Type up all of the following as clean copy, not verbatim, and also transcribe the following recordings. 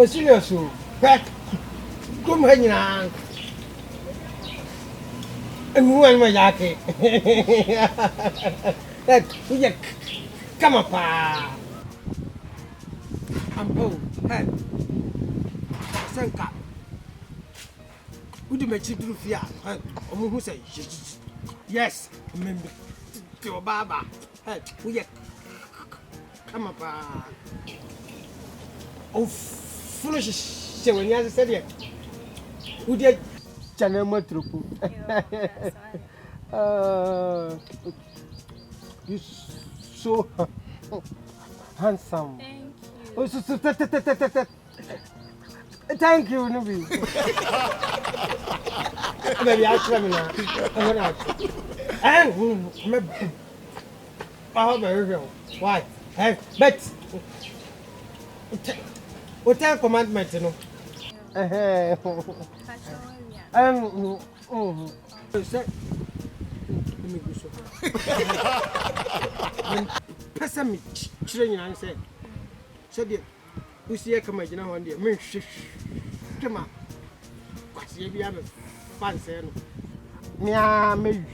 O serious o. Back. Come here now. And when my yaki. That we come up. I'm old. Hey. Sanka. Would you make it through fear? Who say yes? Remember your baba. Hey, we come up. Oh, foolish. So when you said it, would you channel my troop? You so handsome. Oh, thank you, Nubi. Maybe I'll try now. I'm gonna. And why? Hey, but what time commandment, you know? Person me children and said, so dear, we see a comedy now on the men. Come on, what's the idea of fancy? Me, I made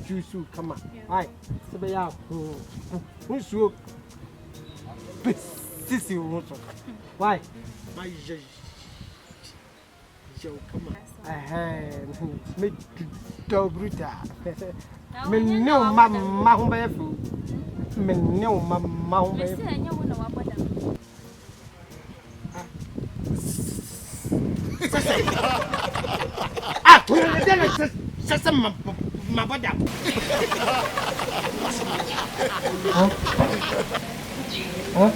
you so come on. Aye, so be out. Who's so sissy? Why? My Joe, come on. Make dog bruta. Me no mamma who may fool. Me no mamma who may ah, then it's my body. Huh?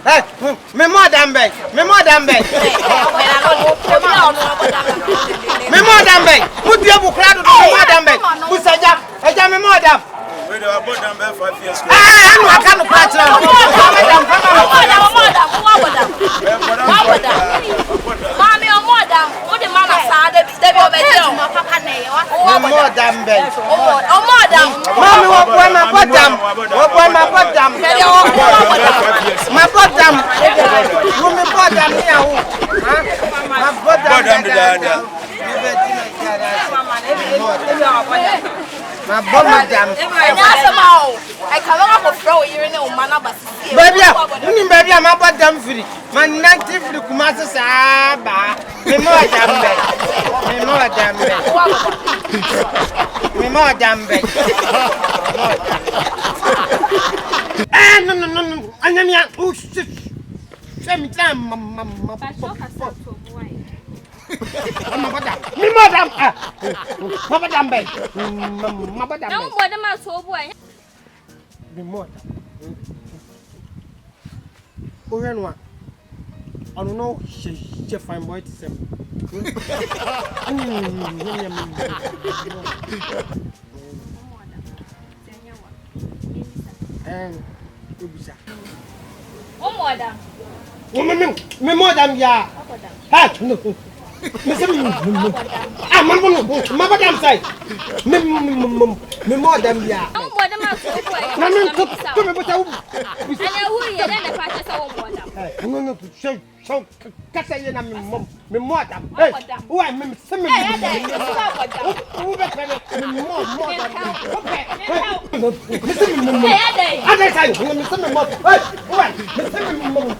Hey, me more than beg. Me more than beg. Me more than beg. Put your book crowd to more than beg. Who said that? I tell me more than. We have bought them 5 years ago. I can't catch them. Mommy, or more than what the man said, they will be more than beg. Oh, more than Mommy, what when I put them? What when I put them? My bottom. You may put them here. My bottom. My bottom. I come up with throw here in the manner, but baby, I'm about them free. My native look master Saba. Me more damn bad. Me more damn bad. Me more damn bad. No. I am oh shit. Same time, Mamma. Me madam. Madam bed. Madam. No more than my soul boy. Me more. Oh, no. I don't know. She fine boy to say. And oh, madam. Me madam, yeah. Ah, no. Ah, madam say. Me madam, yeah. Oh, madam, I'm so me but I will. And I practice our madam. No, so Cassia, mom, me madam. Oh, I'm some more.